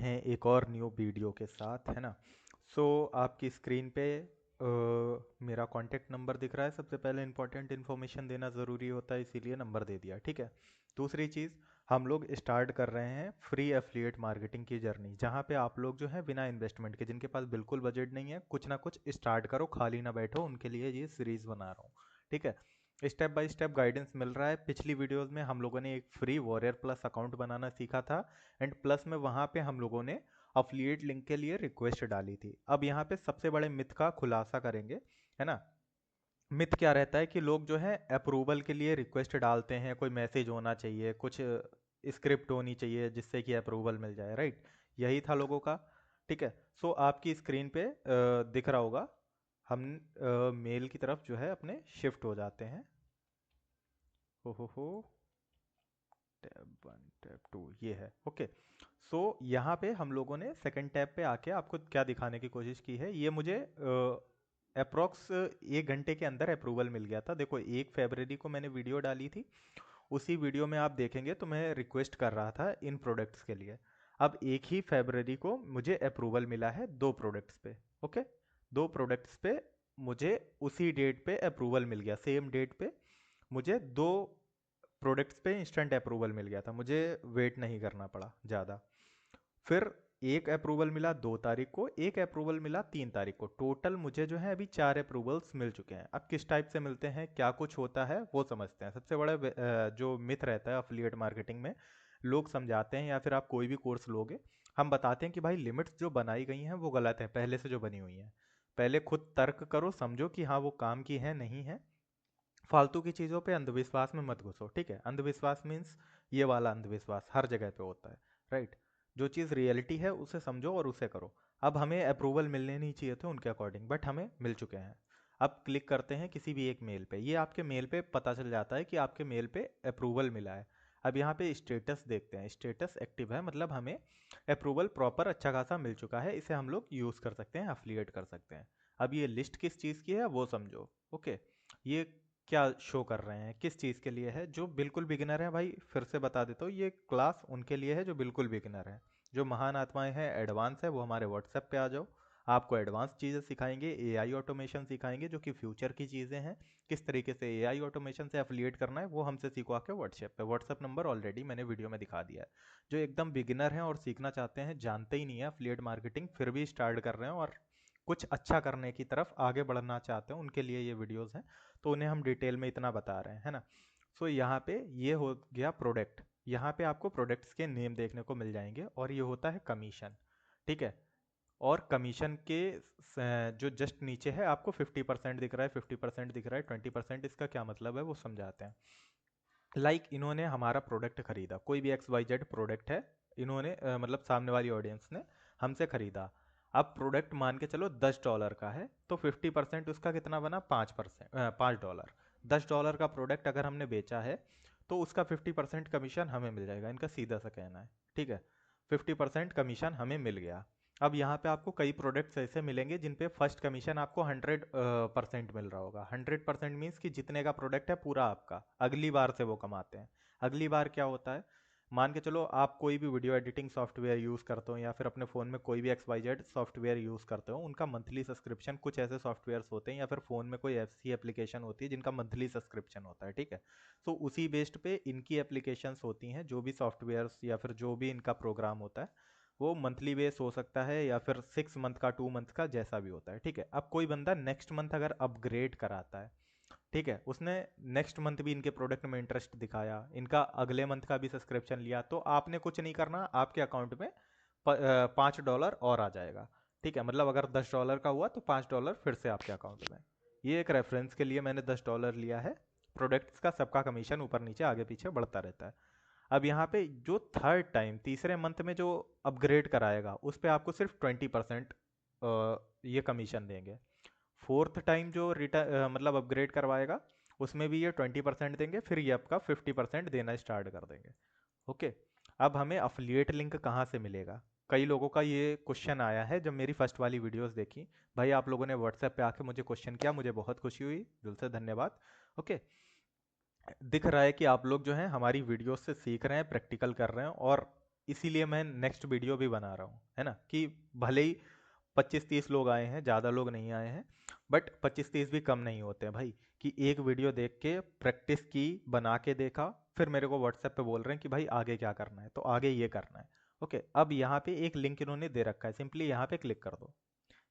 हैं एक और न्यू वीडियो के साथ, है ना। आपकी स्क्रीन पे मेरा कॉन्टैक्ट नंबर दिख रहा है। सबसे पहले इंपॉर्टेंट इन्फॉर्मेशन देना ज़रूरी होता है, इसीलिए नंबर दे दिया, ठीक है। दूसरी चीज़, हम लोग स्टार्ट कर रहे हैं फ्री एफिलिएट मार्केटिंग की जर्नी, जहाँ पे आप लोग जो है बिना इन्वेस्टमेंट के, जिनके पास बिल्कुल बजट नहीं है, कुछ ना कुछ स्टार्ट करो, खाली ना बैठो, उनके लिए ये सीरीज़ बना रहा हूँ, ठीक है। स्टेप बाय स्टेप गाइडेंस मिल रहा है। पिछली वीडियोस में हम लोगों ने एक फ्री वॉरियर प्लस अकाउंट बनाना सीखा था, एंड प्लस में वहाँ पे हम लोगों ने अफिलिएट लिंक के लिए रिक्वेस्ट डाली थी। अब यहाँ पे सबसे बड़े मिथ का खुलासा करेंगे, है ना। मिथ क्या रहता है कि लोग जो है अप्रूवल के लिए रिक्वेस्ट डालते हैं, कोई मैसेज होना चाहिए, कुछ स्क्रिप्ट होनी चाहिए जिससे कि अप्रूवल मिल जाए, राइट। यही था लोगों का, ठीक है। आपकी स्क्रीन पे दिख रहा होगा, हम मेल की तरफ जो है अपने शिफ्ट हो जाते हैं। हो टैब 1 टैब 2 ये है, ओके। यहाँ पे हम लोगों ने सेकंड टैब पे आके आपको क्या दिखाने की कोशिश की है, ये मुझे अप्रोक्स 1 घंटे के अंदर अप्रूवल मिल गया था। देखो 1 फरवरी को मैंने वीडियो डाली थी, उसी वीडियो में आप देखेंगे तो मैं रिक्वेस्ट कर रहा था इन प्रोडक्ट्स के लिए। अब 1 ही फरवरी को मुझे अप्रूवल मिला है 2 प्रोडक्ट्स पे, ओके। 2 प्रोडक्ट्स पे मुझे उसी डेट पे अप्रूवल मिल गया, सेम डेट पे मुझे 2 प्रोडक्ट्स पे इंस्टेंट अप्रूवल मिल गया था, मुझे वेट नहीं करना पड़ा ज़्यादा। फिर एक अप्रूवल मिला 2 तारीख को, एक अप्रूवल मिला 3 तारीख को। टोटल मुझे जो है अभी 4 अप्रूवल्स मिल चुके हैं। अब किस टाइप से मिलते हैं, क्या कुछ होता है, वो समझते हैं। सबसे बड़ा जो मिथ रहता है अफिलिएट मार्केटिंग में, लोग समझाते हैं, या फिर आप कोई भी कोर्स लोगे, हम बताते हैं कि भाई लिमिट्स जो बनाई गई हैं वो गलत है पहले से जो बनी हुई हैं। पहले खुद तर्क करो, समझो कि हाँ वो काम की है नहीं है। फालतू की चीज़ों पे अंधविश्वास में मत घुसो, ठीक है। अंधविश्वास मीन्स ये वाला अंधविश्वास हर जगह पे होता है, राइट। जो चीज़ रियलिटी है उसे समझो और उसे करो। अब हमें अप्रूवल मिलने नहीं चाहिए थे उनके अकॉर्डिंग, बट हमें मिल चुके हैं। अब क्लिक करते हैं किसी भी एक मेल पे, ये आपके मेल पे पता चल जाता है कि आपके मेल पे अप्रूवल मिला है। अब यहाँ पे स्टेटस देखते हैं, स्टेटस एक्टिव है, मतलब हमें अप्रूवल प्रॉपर अच्छा खासा मिल चुका है। इसे हम लोग यूज़ कर सकते हैं, अफिलिएट कर सकते हैं। अब ये लिस्ट किस चीज़ की है वो समझो, ओके। ये क्या शो कर रहे हैं, किस चीज़ के लिए है, जो बिल्कुल बिगिनर है। भाई फिर से बता देता हूँ, ये क्लास उनके लिए है जो बिल्कुल बिगिनर है। जो महान आत्माएं हैं, एडवांस है, वो हमारे व्हाट्सएप पे आ जाओ। आपको एडवांस चीज़ें सिखाएंगे, एआई ऑटोमेशन सिखाएंगे जो कि फ्यूचर की चीज़ें हैं। किस तरीके से एआई ऑटोमेशन से एफिलिएट करना है वो हमसे सीखो आके व्हाट्सएप पे। व्हाट्सएप नंबर ऑलरेडी मैंने वीडियो में दिखा दिया है। जो एकदम बिगिनर हैं और सीखना चाहते हैं, जानते ही नहीं है एफिलिएट मार्केटिंग, फिर भी स्टार्ट कर रहे हैं और कुछ अच्छा करने की तरफ आगे बढ़ना चाहते हैं, उनके लिए ये वीडियोस हैं। तो उन्हें हम डिटेल में इतना बता रहे हैं, है ना। यहाँ पे ये हो गया प्रोडक्ट। यहाँ पे आपको प्रोडक्ट्स के नेम देखने को मिल जाएंगे, और ये होता है कमीशन, ठीक है। और कमीशन के जो जस्ट नीचे है आपको 50% दिख रहा है, 50% दिख रहा है, 20%, इसका क्या मतलब है वो समझाते हैं। इन्होंने हमारा प्रोडक्ट खरीदा, कोई भी XYZ प्रोडक्ट है, इन्होंने मतलब सामने वाली ऑडियंस ने हमसे खरीदा। अब प्रोडक्ट मान के चलो $10 का है, तो 50% उसका कितना बना, $5। $10 का प्रोडक्ट अगर हमने बेचा है तो उसका 50% कमीशन हमें मिल जाएगा, इनका सीधा सा कहना है, ठीक है। 50% कमीशन हमें मिल गया। अब यहाँ पे आपको कई प्रोडक्ट्स ऐसे मिलेंगे जिन पे फर्स्ट कमीशन आपको 100% मिल रहा होगा। 100% मीन्स कि जितने का प्रोडक्ट है पूरा आपका, अगली बार से वो कमाते हैं। अगली बार क्या होता है, मान के चलो आप कोई भी वीडियो एडिटिंग सॉफ्टवेयर यूज़ करते हो, या फिर अपने फ़ोन में कोई भी XYZ सॉफ्टवेयर यूज़ करते हो, उनका मंथली सब्सक्रिप्शन, कुछ ऐसे सॉफ्टवेयर्स होते हैं, या फिर फ़ोन में कोई ऐसी एप्लीकेशन होती है जिनका मंथली सब्सक्रिप्शन होता है, ठीक है। उसी बेस्ड पे इनकी एप्लीकेशंस होती हैं, जो भी सॉफ्टवेयर्स या फिर जो भी इनका प्रोग्राम होता है वो मंथली बेस हो सकता है, या फिर 6 मंथ का, 2 मंथ का, जैसा भी होता है, ठीक है। अब कोई बंदा नेक्स्ट मंथ अगर अपग्रेड कराता है, ठीक है, उसने नेक्स्ट मंथ भी इनके प्रोडक्ट में इंटरेस्ट दिखाया, इनका अगले मंथ का भी सब्सक्रिप्शन लिया, तो आपने कुछ नहीं करना, आपके अकाउंट में $5 और आ जाएगा, ठीक है। मतलब अगर $10 का हुआ तो $5 फिर से आपके अकाउंट में। ये एक रेफरेंस के लिए मैंने $10 लिया है। प्रोडक्ट्स का सबका कमीशन ऊपर नीचे आगे पीछे बढ़ता रहता है। अब यहाँ पे जो थर्ड टाइम, तीसरे मंथ में जो अपग्रेड कराएगा, उस पे आपको सिर्फ 20% ये कमीशन देंगे। फोर्थ टाइम जो मतलब अपग्रेड करवाएगा, उसमें भी ये 20% देंगे, फिर ये आपका 50% देना स्टार्ट कर देंगे, ओके। अब हमें अफिलिएट लिंक कहाँ से मिलेगा, कई लोगों का ये क्वेश्चन आया है जब मेरी फर्स्ट वाली वीडियोस देखी। भाई आप लोगों ने व्हाट्सएप पे आके मुझे क्वेश्चन किया, मुझे बहुत खुशी हुई, दिल से धन्यवाद, ओके। दिख रहा है कि आप लोग जो हैं हमारी वीडियोस से सीख रहे हैं, प्रैक्टिकल कर रहे हैं, और इसीलिए मैं नेक्स्ट वीडियो भी बना रहा हूँ, है ना, कि भले ही 25-30 लोग आए हैं, ज़्यादा लोग नहीं आए हैं, बट 25-30 भी कम नहीं होते हैं भाई। कि एक वीडियो देख के प्रैक्टिस की, बना के देखा, फिर मेरे को व्हाट्सएप पे बोल रहे हैं कि भाई आगे क्या करना है, तो आगे ये करना है। ओके, अब यहाँ पे एक लिंक इन्होंने दे रखा है, सिंपली यहाँ पे क्लिक कर दो।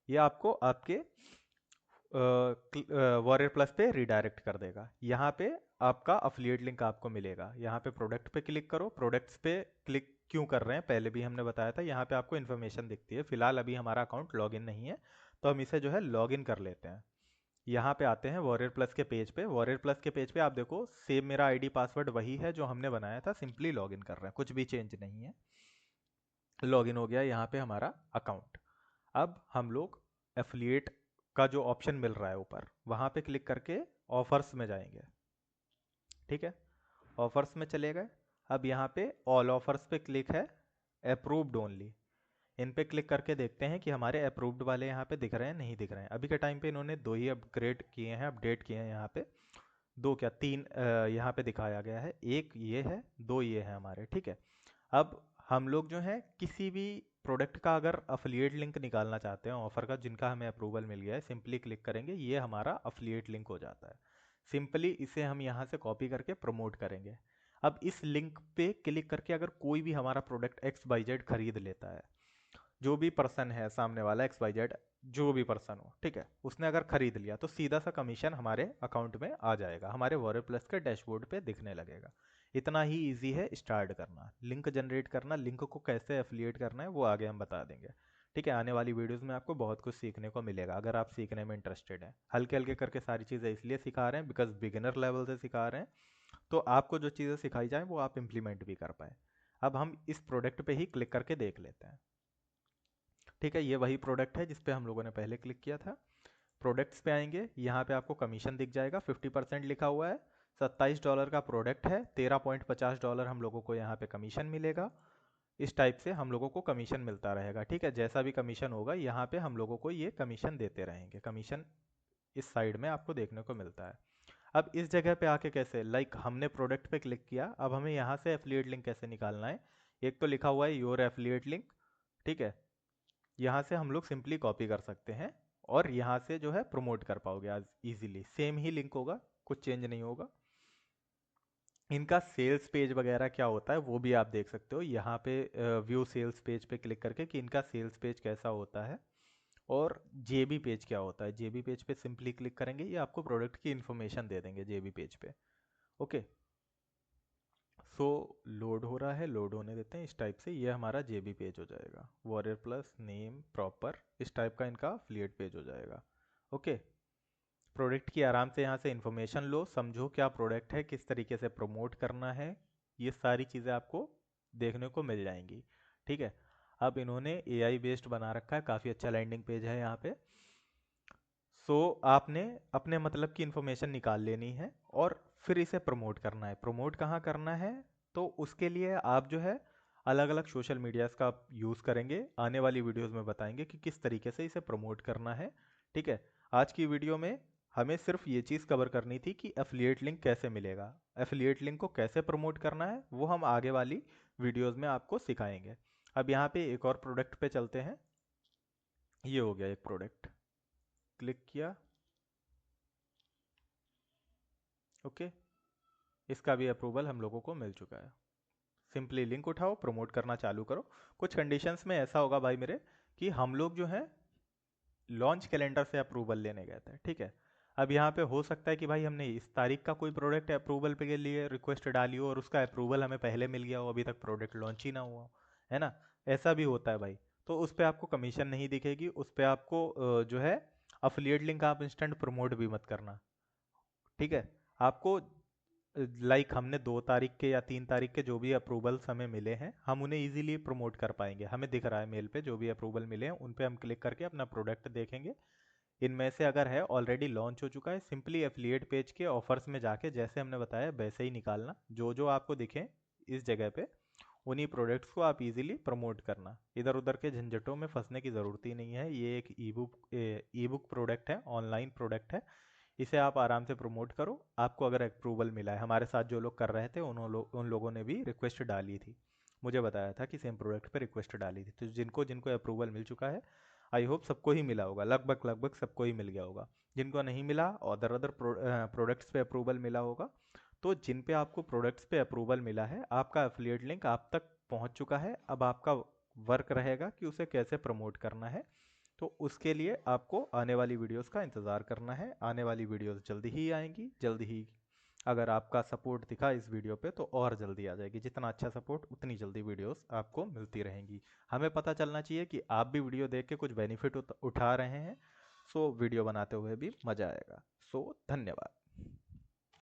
ये आपको आपके वॉरियर प्लस पे रिडायरेक्ट कर देगा। यहाँ पे आपका अफिलिएट लिंक आपको मिलेगा। यहाँ पे प्रोडक्ट पे क्लिक करो। प्रोडक्ट्स पे क्लिक क्यों कर रहे हैं पहले भी हमने बताया था। यहाँ पे आपको इन्फॉर्मेशन दिखती है। फिलहाल अभी हमारा अकाउंट लॉगिन नहीं है, तो हम इसे जो है लॉगिन कर लेते हैं। यहाँ पे आते हैं वॉरियर प्लस के पेज पे। वॉरियर प्लस के पेज पे आप देखो, सेम मेरा आईडी पासवर्ड वही है जो हमने बनाया था, सिंपली लॉगिन कर रहे हैं, कुछ भी चेंज नहीं है। लॉगिन हो गया यहाँ पे हमारा अकाउंट। अब हम लोग एफिलिएट का जो ऑप्शन मिल रहा है ऊपर, वहाँ पे क्लिक करके ऑफर्स में जाएंगे। ठीक है, ऑफर्स में चले गए। अब यहाँ पे ऑल ऑफर्स पे क्लिक है, अप्रूव्ड ओनली। इन पे क्लिक करके देखते हैं कि हमारे अप्रूव्ड वाले यहाँ पे दिख रहे हैं, नहीं दिख रहे हैं। अभी के टाइम पे इन्होंने 2 ही अपग्रेड किए हैं, अपडेट किए हैं। यहाँ पे 2 क्या 3 यहाँ पे दिखाया गया है। एक ये है, 2 ये है हमारे। ठीक है, अब हम लोग जो है किसी भी प्रोडक्ट का अगर अफिलिएट लिंक निकालना चाहते हैं ऑफर का, जिनका हमें अप्रूवल मिल गया है, सिंपली क्लिक करेंगे, ये हमारा अफिलिएट लिंक हो जाता है। सिंपली इसे हम यहाँ से कॉपी करके प्रमोट करेंगे। अब इस लिंक पे क्लिक करके अगर कोई भी हमारा प्रोडक्ट एक्स वाई जेड खरीद लेता है, जो भी पर्सन है सामने वाला एक्स वाई जेड, जो भी पर्सन हो, ठीक है, उसने अगर खरीद लिया तो सीधा सा कमीशन हमारे अकाउंट में आ जाएगा, हमारे वॉरियर प्लस के डैशबोर्ड पे दिखने लगेगा। इतना ही इजी है स्टार्ट करना, लिंक जनरेट करना। लिंक को कैसे एफिलिएट करना है वो आगे हम बता देंगे। ठीक है, आने वाली वीडियोस में आपको बहुत कुछ सीखने को मिलेगा अगर आप सीखने में इंटरेस्टेड हैं। हल्के हल्के करके सारी चीज़ें इसलिए सिखा रहे हैं बिकॉज बिगिनर लेवल से सिखा रहे हैं, तो आपको जो चीज़ें सिखाई जाए वो आप इम्प्लीमेंट भी कर पाए। अब हम इस प्रोडक्ट पे ही क्लिक करके देख लेते हैं। ठीक है, ये वही प्रोडक्ट है जिस पे हम लोगों ने पहले क्लिक किया था। प्रोडक्ट्स पे आएंगे, यहाँ पे आपको कमीशन दिख जाएगा, 50% लिखा हुआ है। $27 का प्रोडक्ट है, $13.50 हम लोगों को यहाँ पे कमीशन मिलेगा। इस टाइप से हम लोगों को कमीशन मिलता रहेगा। ठीक है, जैसा भी कमीशन होगा यहाँ पे हम लोगों को ये कमीशन देते रहेंगे। कमीशन इस साइड में आपको देखने को मिलता है। अब इस जगह पे आके कैसे, लाइक हमने प्रोडक्ट पे क्लिक किया, अब हमें यहाँ से एफिलिएट लिंक कैसे निकालना है। एक तो लिखा हुआ है योर एफिलिएट लिंक। ठीक है, यहाँ से हम लोग सिंपली कॉपी कर सकते हैं और यहाँ से जो है प्रमोट कर पाओगे आज इजीली। सेम ही लिंक होगा, कुछ चेंज नहीं होगा। इनका सेल्स पेज वगैरह क्या होता है वो भी आप देख सकते हो यहाँ पे, व्यू सेल्स पेज पे क्लिक करके कि इनका सेल्स पेज कैसा होता है। और जेबी पेज क्या होता है, जेबी पेज पे सिंपली क्लिक करेंगे, ये आपको प्रोडक्ट की इन्फॉर्मेशन दे देंगे जेबी पेज पे। ओके, सो लोड हो रहा है, लोड होने देते हैं। इस टाइप से ये हमारा जेबी पेज हो जाएगा, वॉरियर प्लस नेम प्रॉपर, इस टाइप का इनका फ्लिएट पेज हो जाएगा। ओके, प्रोडक्ट की आराम से यहाँ से इन्फॉर्मेशन लो, समझो क्या प्रोडक्ट है, किस तरीके से प्रमोट करना है, ये सारी चीज़ें आपको देखने को मिल जाएंगी। ठीक है, अब इन्होंने एआई बेस्ड बना रखा है, काफ़ी अच्छा लैंडिंग पेज है यहाँ पे। सो आपने अपने मतलब की इन्फॉर्मेशन निकाल लेनी है और फिर इसे प्रमोट करना है। प्रमोट कहाँ करना है, तो उसके लिए आप जो है अलग अलग सोशल मीडियाज़ का यूज़ करेंगे। आने वाली वीडियोस में बताएंगे कि किस तरीके से इसे प्रमोट करना है। ठीक है, आज की वीडियो में हमें सिर्फ ये चीज़ कवर करनी थी कि एफिलिएट लिंक कैसे मिलेगा, एफिलिएट लिंक को कैसे प्रमोट करना है, वो हम आगे वाली वीडियोज़ में आपको सिखाएंगे। अब यहाँ पे एक और प्रोडक्ट पे चलते हैं। ये हो गया एक प्रोडक्ट, क्लिक किया। ओके, इसका भी अप्रूवल हम लोगों को मिल चुका है। सिंपली लिंक उठाओ, प्रमोट करना चालू करो। कुछ कंडीशंस में ऐसा होगा भाई मेरे कि हम लोग जो है लॉन्च कैलेंडर से अप्रूवल लेने गए थे। ठीक है, अब यहाँ पे हो सकता है कि भाई हमने इस तारीख का कोई प्रोडक्ट अप्रूवल के लिए रिक्वेस्ट डाली हो और उसका अप्रूवल हमें पहले मिल गया हो, अभी तक प्रोडक्ट लॉन्च ही ना हुआ हो, है ना। ऐसा भी होता है भाई, तो उस पर आपको कमीशन नहीं दिखेगी, उस पर आपको जो है अफिलिएट लिंक आप इंस्टेंट प्रमोट भी मत करना। ठीक है, आपको लाइक हमने 2 तारीख के या 3 तारीख के जो भी अप्रूवल्स हमें मिले हैं, हम उन्हें इजीली प्रमोट कर पाएंगे। हमें दिख रहा है मेल पे जो भी अप्रूवल मिले हैं, उन पे हम क्लिक करके अपना प्रोडक्ट देखेंगे। इनमें से अगर है ऑलरेडी लॉन्च हो चुका है, सिंपली एफिलिएट पेज के ऑफर्स में जाके जैसे हमने बताया वैसे ही निकालना, जो जो आपको दिखे इस जगह पे उन्हीं प्रोडक्ट्स को आप इजीली प्रमोट करना। इधर उधर के झंझटों में फंसने की ज़रूरत ही नहीं है। ये एक ई बुक प्रोडक्ट है, ऑनलाइन प्रोडक्ट है, इसे आप आराम से प्रमोट करो। आपको अगर अप्रूवल मिला है, हमारे साथ जो लोग कर रहे थे उन लोगों ने भी रिक्वेस्ट डाली थी, मुझे बताया था कि सेम प्रोडक्ट पे रिक्वेस्ट डाली थी। तो जिनको जिनको अप्रूवल मिल चुका है, आई होप सबको ही मिला होगा, लगभग लगभग सबको ही मिल गया होगा। जिनको नहीं मिला, अदर अदर प्रोडक्ट्स पे अप्रूवल मिला होगा। तो जिन पे आपको प्रोडक्ट्स पे अप्रूवल मिला है, आपका एफिलिएट लिंक आप तक पहुंच चुका है। अब आपका वर्क रहेगा कि उसे कैसे प्रमोट करना है। तो उसके लिए आपको आने वाली वीडियोस का इंतज़ार करना है। आने वाली वीडियोस जल्दी ही आएंगी, जल्दी ही। अगर आपका सपोर्ट दिखा इस वीडियो पे तो और जल्दी आ जाएगी। जितना अच्छा सपोर्ट उतनी जल्दी वीडियोस आपको मिलती रहेंगी। हमें पता चलना चाहिए कि आप भी वीडियो देख के कुछ बेनिफिट उठा रहे हैं। सो वीडियो बनाते हुए भी मज़ा आएगा। सो धन्यवाद।